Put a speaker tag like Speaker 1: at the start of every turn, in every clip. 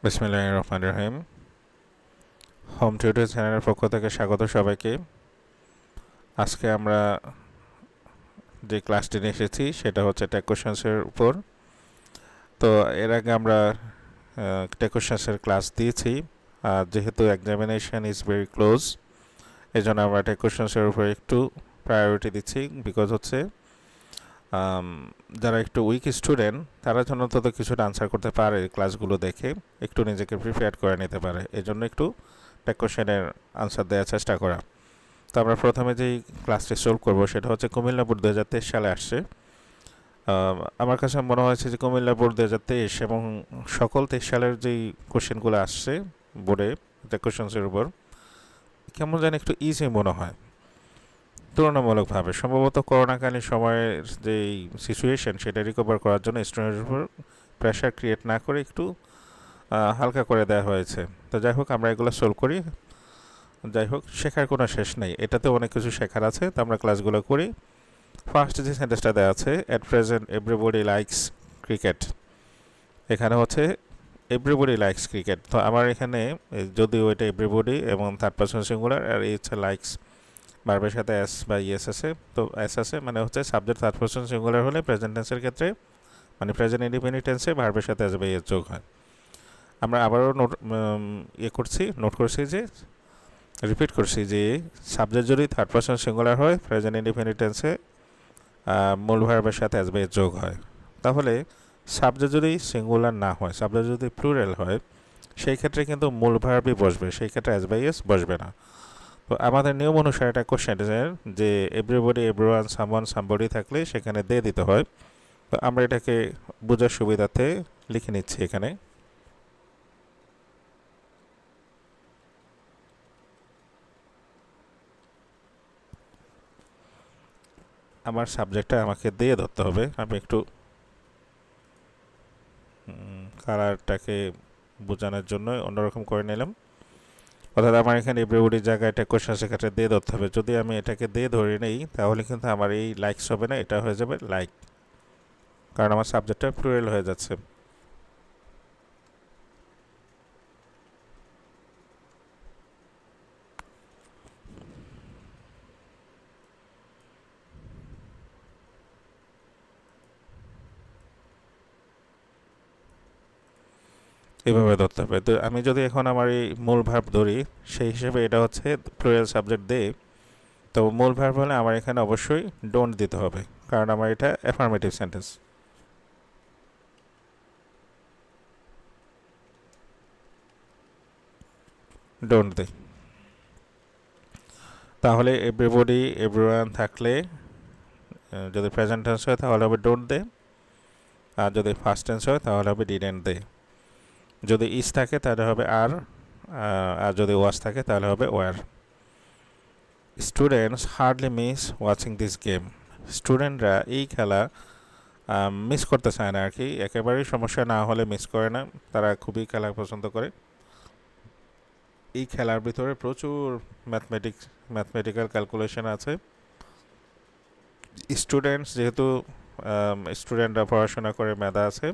Speaker 1: বিসমিল্লাহির রহমানির রহিম। Home tutor চ্যানেলের পক্ষ থেকে স্বাগত সবাইকে। আজকে আমরা যে ক্লাসটি নিয়ে এসেছি সেটা হচ্ছে টেক কোশ্চেন্সের উপর। তো এর আগে আমরা টেক কোশ্চেন্সের ক্লাস দিয়েছি। যেহেতু এক্সামিনেশন ইজ ভেরি ক্লোজ, এই জন্য আমরা টেক কোশ্চেন্সের উপর একটু প্রায়োরিটি দিচ্ছি। বিকজ হচ্ছে যারা একটু উইক স্টুডেন্ট তারা যেন অন্তত কিছুটা আনসার করতে পারে, ক্লাসগুলো দেখে একটু নিজেকে প্রিপেয়ার করে নিতে পারে, এই জন্য একটু টেক কোশ্চেনের আনসার দেওয়ার চেষ্টা করা। তো আমরা প্রথমে যেই ক্লাসটি সলভ করব সেটা হচ্ছে কুমিল্লা বোর্ড 2023 সালে আসছে। আমার কাছে মনে হয়েছে যে কুমিল্লা বোর্ড 2023 এবং সকল 23 সালের যেই কোশ্চেনগুলো আসছে বোর্ডে টেক কোশ্চেন্সের উপর কেমন যেন একটু ইজি মনে হয় তুলনামূলকভাবে। সম্ভবত করোনাকালীন সময়ের যেই সিচুয়েশন সেটা রিকভার করার জন্য স্টুডেন্টের উপর প্রেশার ক্রিয়েট না করে একটু হালকা করে দেওয়া হয়েছে। তো যাই হোক, আমরা এগুলো সলভ করি। যাই হোক, শেখার কোনো শেষ নেই, এটাতে অনেক কিছু শেখার আছে। তো আমরা ক্লাসগুলো করি। ফার্স্ট যে সেন্টেন্সটা দেওয়া আছে, at present everybody likes cricket, এখানে হচ্ছে এভরিবডি লাইকস ক্রিকেট। তো আমার এখানে যদিও এটা এভরিবডি এবং থার্ড পারসন সিঙ্গুলার, আর এই হচ্ছে লাইকস ভার্বের সাথে এস বা ইএস আছে। তো এস আছে মানে হচ্ছে সাবজেক্ট থার্ড পারসন সিঙ্গুলার হলে প্রেজেন্ট টেন্সের ক্ষেত্রে মানে প্রেজেন্ট ইন্ডিপেন্ডেন্ট টেন্সে ভার্বের সাথে এস বা ইএস যোগ হয়। আমরা আবারও নোট করছি যে রিপিট করছি যে সাবজেক্ট যদি থার্ড পারসন সিঙ্গুলার হয় প্রেজেন্ট ইন্ডিপেন্ডেন্ট টেন্সে মূল ভার্বের সাথে এস বা ইএস যোগ হয়। তাহলে সাবজেক্ট যদি সিঙ্গুলার না হয়, সাবজেক্ট যদি প্লুরাল হয়, সেই ক্ষেত্রে কিন্তু মূল ভার্বই বসবে, সেই ক্ষেত্রে এস বা ইএস বসবে না। তো আমাদের নিয়ম অনুসারে এটা কোশ্চেনের যে এভরিবডি, এভরিওয়ান, সামওয়ান, সামবডি থাকলে সেখানে দিয়ে দিতে হয়। তো আমরা এটাকে বোঝার সুবিধার্থে লিখে নিচ্ছি এখানে। আমার সাবজেক্টটা আমাকে দিয়ে ধরতে হবে। আমি একটু কালারটাকে বোঝানোর জন্য অন্যরকম করে নিলাম। অর্থাৎ আমার এখানে এভরিবডির জায়গায় এটা কোশ্চেন সেক্ষেত্রে দিয়ে ধরতে হবে। যদি আমি এটাকে দিয়ে ধরে নেই তাহলে কিন্তু আমার এই লাইকস হবে না, এটা হয়ে যাবে লাইক, কারণ আমার সাবজেক্টটা প্লুরাল হয়ে যাচ্ছে। এভাবে ধরতে হবে। তো আমি যদি এখন আমার এই মূল ভার্ব ধরি, সেই হিসেবে এটা হচ্ছে প্লুরাল সাবজেক্ট দে। তো মূল ভার্ব হলে আমার এখানে অবশ্যই ডোন্ট দিতে হবে, কারণ আমার এটা অ্যাফার্মেটিভ সেন্টেন্স। Don't they. তাহলে এভরিবডি, এভরিওয়ান থাকলে যদি প্রেজেন্ট টেন্স হয় তাহলে হবে ডোন্ট দে, আর যদি ফার্স্ট টেন্স হয় তাহলে হবে ডিডেন্ট দে। যদি ইজ থাকে তাহলে হবে আর, আর যদি ওয়াজ থাকে তাহলে হবে ওয়ার। Students hardly miss watching this game, স্টুডেন্টরা এই খেলা মিস করতে চায় না আর কি, একেবারেই সমস্যা না হলে মিস করে না, তারা খুবই খেলা পছন্দ করে। এই খেলার ভিতরে প্রচুর ম্যাথমেটিক্যাল ক্যালকুলেশন আছে। স্টুডেন্টস যেহেতু স্টুডেন্টরা পড়াশোনা করে, মেধা আছে,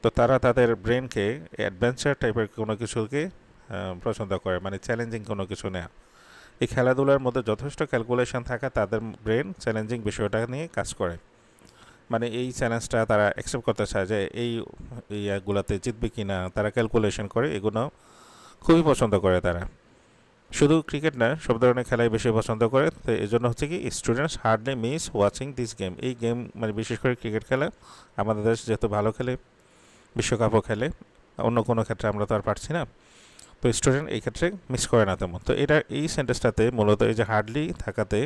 Speaker 1: তো তারা তাদের ব্রেনকে অ্যাডভেঞ্চার টাইপের কোনো কিছুকে পছন্দ করে, মানে চ্যালেঞ্জিং কোনো কিছু নেয়া। এই খেলাধুলার মধ্যে যথেষ্ট ক্যালকুলেশন থাকা তাদের ব্রেন চ্যালেঞ্জিং বিষয়টা নিয়ে কাজ করে, মানে এই চ্যালেঞ্জটা তারা অ্যাকসেপ্ট করতে চায় যে এই ইয়াগুলোতে জিতবে কি না, তারা ক্যালকুলেশন করে, এগুলো খুবই পছন্দ করে তারা। শুধু ক্রিকেট না, সব ধরনের খেলাই বেশি পছন্দ করে। তো এই জন্য হচ্ছে কি students hardly miss watching this game, এই গেম মানে বিশেষ করে ক্রিকেট খেলা আমাদের দেশ যেহেতু ভালো খেলে, বিশ্বকাপও খেলে, অন্য কোনো ক্ষেত্রে আমরা তো আর পারছি না, তো স্টুডেন্ট এই ক্ষেত্রে মিস করে না তেমন। তো এটা এই সেন্টেন্সটাতে মূলত এই যে হার্ডলি থাকাতে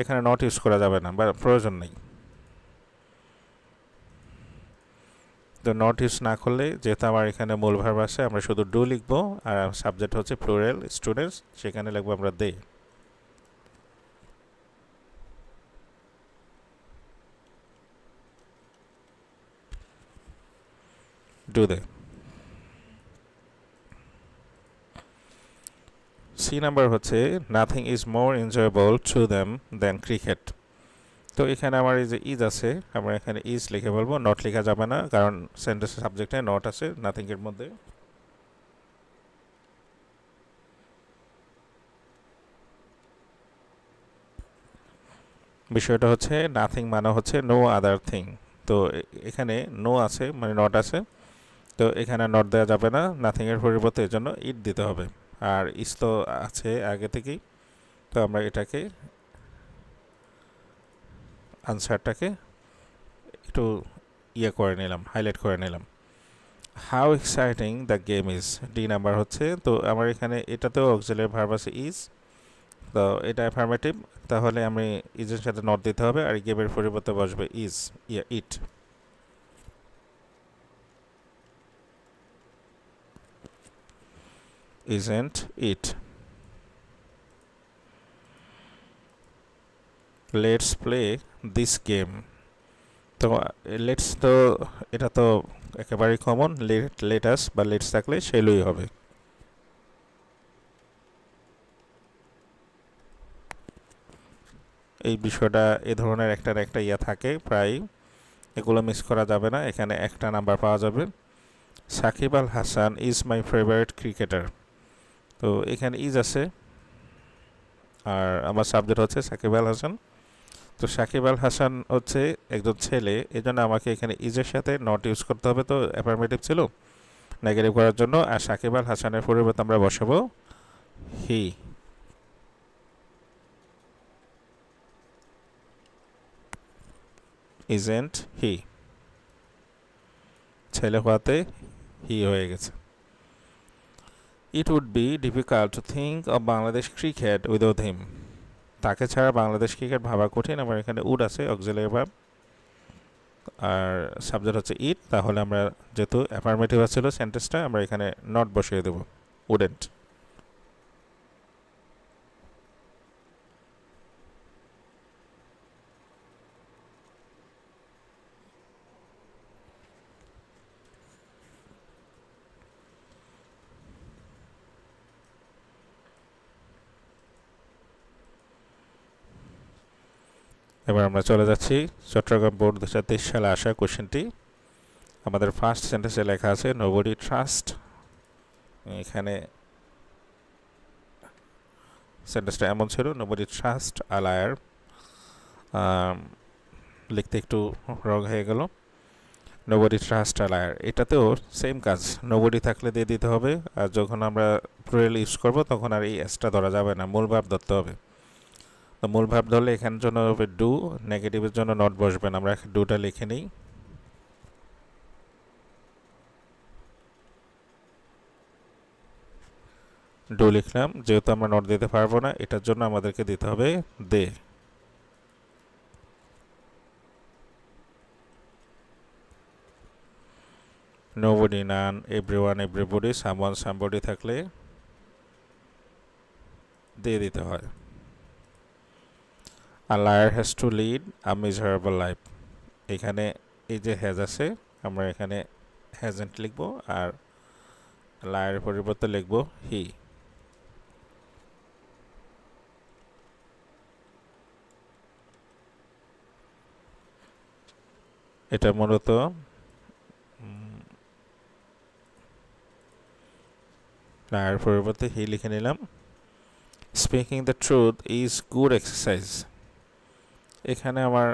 Speaker 1: এখানে নট ইউজ করা যাবে না বা প্রয়োজন নেই। তো নট ইউজ না করলে, যেহেতু আমার এখানে মূল ভার্ব আছে, আমরা শুধু ডু লিখবো, আর সাবজেক্ট হচ্ছে প্লুরাল স্টুডেন্টস, সেখানে লিখবো আমরা they. Do they. C number হচ্ছে nothing is more enjoyable to them than cricket. তো এখানে আমার এই যে ইজ আছে, আমরা এখানে ইজ লিখে বলবো, নট লেখা যাবে না, কারণ সেন্টেন্সের সাবজেক্টে নট আছে নাথিং এর মধ্যে। বিষয়টা হচ্ছে নাথিং মানে হচ্ছে নো আদার থিং। তো এখানে নো আছে মানে নট আছে, তো এখানে নট দেওয়া যাবে না, নাথিং এর পরিবর্তে এর জন্য ইট দিতে হবে। আর ইস তো আছে আগে থেকেই, তো আমরা এটাকে আনসারটাকে একটু ইয়ে করে নিলাম, হাইলাইট করে নিলাম। How exciting the game is, D number হচ্ছে, তো আমার এখানে এটাতেও অক্সিলারি ভার্ব আছে ইজ, তো এটা অ্যাফার্মেটিভ, তাহলে আমি ইজের সাথে নট দিতে হবে আর গেমের পরিবর্তে বসবে is, it. Isn't it. Let's play this game, তো লেটস তো এটা তো একেবারেই কমন, লেটাস বা লেটস থাকলে সেলই হবে। এই বিষয়টা এ ধরনের একটা না একটা ইয়া থাকে প্রায়, এগুলো মিস করা যাবে না, এখানে একটা নাম্বার পাওয়া যাবে। Shakib Al Hasan is my favourite cricketer, তো এখানে ইজ আছে আর আমার সাবজেক্ট হচ্ছে সাকিব আল হাসান। তো সাকিব আল হাসান হচ্ছে একজন ছেলে, এই জন্য আমাকে এখানে ইজের সাথে নট ইউজ করতে হবে, তো অ্যাফার্মেটিভ ছিল নেগেটিভ করার জন্য। আর সাকিব আল হাসানের পরিবর্তে আমরা বসাবো হি। ইজেন্ট হি, ছেলে হওয়াতে হি হয়ে গেছে। It would be difficult to think of Bangladesh cricket without him, তাকে ছাড়া বাংলাদেশ ক্রিকেট ভাবা কঠিন। আমার এখানে উড আছে অক্সিলারি ভার্ব আর সাবজেক্ট হচ্ছে ইট, তাহলে আমরা যেহেতু অ্যাফার্মেটিভ ছিল সেন্টেন্সটা, আমরা এখানে নট বসিয়ে দেব, উডেন্ট। এবার আমরা চলে যাচ্ছি চট্টগ্রাম বোর্ড 2023 সালে আসা কোশ্চেনটি। আমাদের ফার্স্ট সেন্টেন্সে লেখা আছে নোবডি ট্রাস্ট, এখানে সেন্টেন্সটা এমন ছিল নোবডি ট্রাস্ট আ লায়ার, লিখতে একটু রং হয়ে গেল, নোবডি ট্রাস্ট আ লায়ার। এটাতেও সেম কাজ, নোবডি থাকলে দিয়ে দিতে হবে, আর যখন আমরা প্লুরাল ইউজ করব তখন আর এই এসটা ধরা যাবে না, মূল ভাব ধরতে হবে। তো মূল ভাব ধরলে এখানের জন্য হবে ডু, নেগেটিভের জন্য নট বসবেন, আমরা ডুটা লিখে নিই। ডু লিখলাম, যেহেতু আমরা নট দিতে পারবো না এটার জন্য আমাদেরকে দিতে হবে দে। নোবডি, নান, এভরিওয়ান, এভরিবডি, সামওয়ান, সামবডি থাকলে দিয়ে দিতে হয়। A liar has to lead a miserable life, এখানে এই যে হ্যাজ আছে আমরা এখানে হ্যাজেন্ট লিখবো আর লায়ারের পরিবর্তে লিখবো হি। এটা মূলত লায়ার পরিবর্তে হি লিখে নিলাম। Speaking the truth is good exercise, এখানে আমার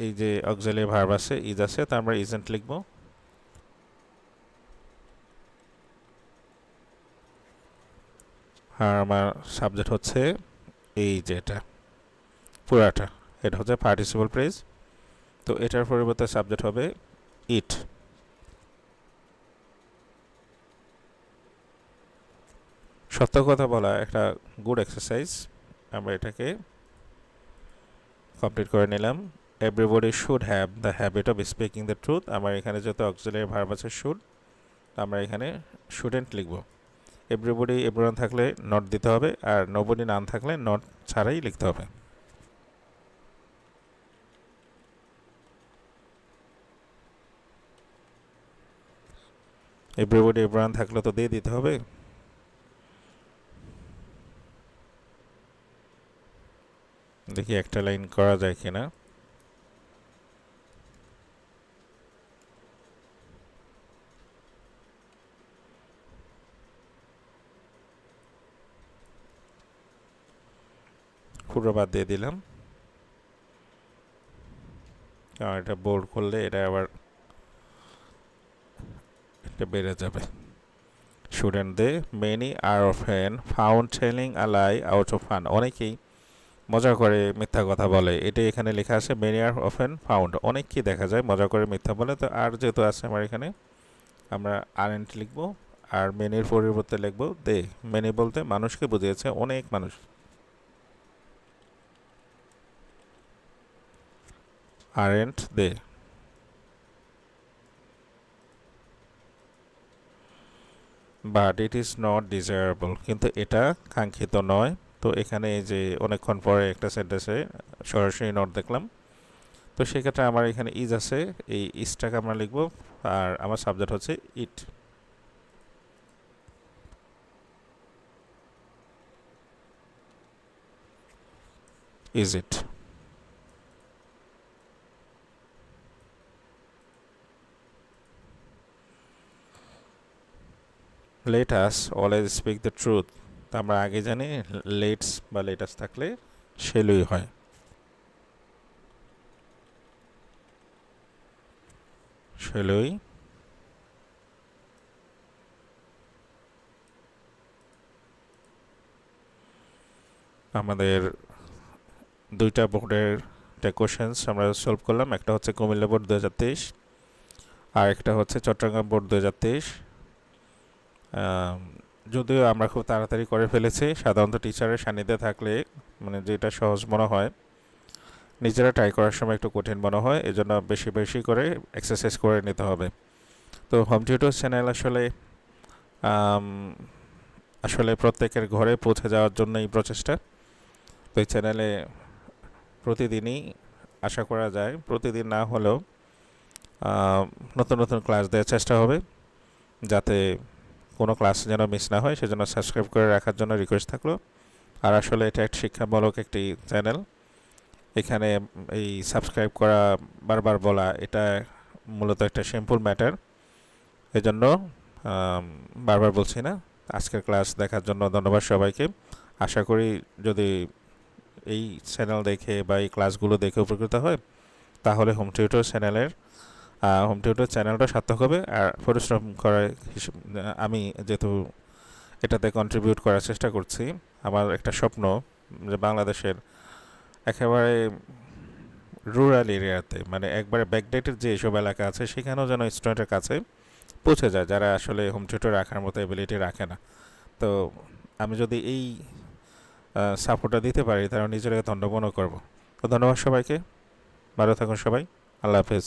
Speaker 1: এই যে অক্সিলারি ভার্ব আছে ইজ আছে, তো আমরা ইজেন্ট লিখবো। আর আমার সাবজেক্ট হচ্ছে এই যে এটা পুরাটা, এটা হচ্ছে পার্টিসিপল ফ্রেজ, তো এটার পরিবর্তে সাবজেক্ট হবে ইট। সত্য কথা বলা একটা গুড এক্সারসাইজ, আমরা এটাকে কমপ্লিট করে নিলাম। Everybody should have the habit of speaking the truth, আমার এখানে যত অক্সিলারি ভার্ব আছে শুড, আমরা এখানে শুডেন্ট লিখব। এভরিবডি, এভরিওয়ান থাকলে নট দিতে হবে, আর নোবডি, নান থাকলে নট ছাড়াই লিখতে হবে। এভরিবডি, এভরিওয়ান থাকলে তো দিয়ে দিতে হবে। দেখি একটা লাইন করা যায় কিনা। পুরো বাদ দিয়ে দিলাম। কারণ এটা বোল্ড করলে এটা আবার এটা বেড়ে যাবে। Shouldn't they? Many are often found telling a lie out of fun. অনেকেই মজা করে মিথ্যা কথা বলে। এটা এখানে লেখা আছে many are often found। অনেককেই দেখা যায় মজা করে মিথ্যা বলে। তো আর যেহেতু আছে আমার এখানে আমরা aren't লিখবো আর মেনির পরিবর্তে লিখবো দে। মেনি বলতে মানুষকে বুঝিয়েছে, অনেক মানুষ। aren't they? But it is not desirable, কিন্তু এটা কাঙ্ক্ষিত নয়। তো এখানে এই যে অনেকক্ষণ পরে একটা সেন্টেন্সে সরাসরি নট দেখলাম, তো সেক্ষেত্রে আমার এখানে ইজ আছে, এই ইজটাকে আমরা লিখবো আর আমার সাবজেক্ট হচ্ছে it. Is it. Let us always speak the truth. তো আমরা আগে জানি লেটস বা লেটাস থাকলে সেলই হয়। সেলই। আমাদের দুইটা বোর্ডের কোশ্চেন্স আমরা সলভ করলাম। একটা হচ্ছে কুমিল্লা বোর্ড 2023 আর একটা হচ্ছে চট্টগ্রাম বোর্ড 2023। যদিও আমরা খুব তাড়াতাড়ি করে ফেলেছি, সাধারণত টিচারের সান্নিধ্যে থাকলে মানে যেটা সহজ মনে হয় নিজেরা ট্রাই করার সময় একটু কঠিন মনে হয়, এজন্য বেশি বেশি করে এক্সারসাইজ করে নিতে হবে। তো হোম টিউটর চ্যানেল আসলে প্রত্যেকের ঘরে পৌঁছে যাওয়ার জন্য এই প্রচেষ্টা। তো এই চ্যানেলে প্রতিদিনই আশা করা যায়, প্রতিদিন না হলেও নতুন নতুন ক্লাস দেওয়ার চেষ্টা হবে, যাতে কোনো ক্লাস যেন মিস না হয়, সেজন্য সাবস্ক্রাইব করে রাখার জন্য রিকোয়েস্ট থাকলো। আর আসলে এটা একটা শিক্ষামূলক একটি চ্যানেল, এখানে এই সাবস্ক্রাইব করা বারবার বলা এটা মূলত একটা সিম্পল ম্যাটার, এজন্য বারবার বলছি না। আজকের ক্লাস দেখার জন্য ধন্যবাদ সবাইকে। আশা করি যদি এই চ্যানেল দেখে বা এই ক্লাসগুলো দেখে উপকৃত হয় তাহলে হোম টিউটর চ্যানেলটা সার্থক হবে। আর পরিশ্রম করার আমি যেহেতু এটাতে কন্ট্রিবিউট করার চেষ্টা করছি, আমার একটা স্বপ্ন যে বাংলাদেশের একেবারে রুরাল এরিয়াতে, মানে একবারে ব্যাকডেটের যে এসব এলাকা আছে সেখানেও যেন স্টুডেন্টের কাছে পৌঁছে যায় যারা আসলে হোম টিউটর রাখার মতো এবিলিটি রাখে না। তো আমি যদি এই সাপোর্টটা দিতে পারি তাহলে নিজেরাকে ধন্য মনে করবো। তো ধন্যবাদ সবাইকে, ভালো থাকুন সবাই, আল্লাহ হাফেজ।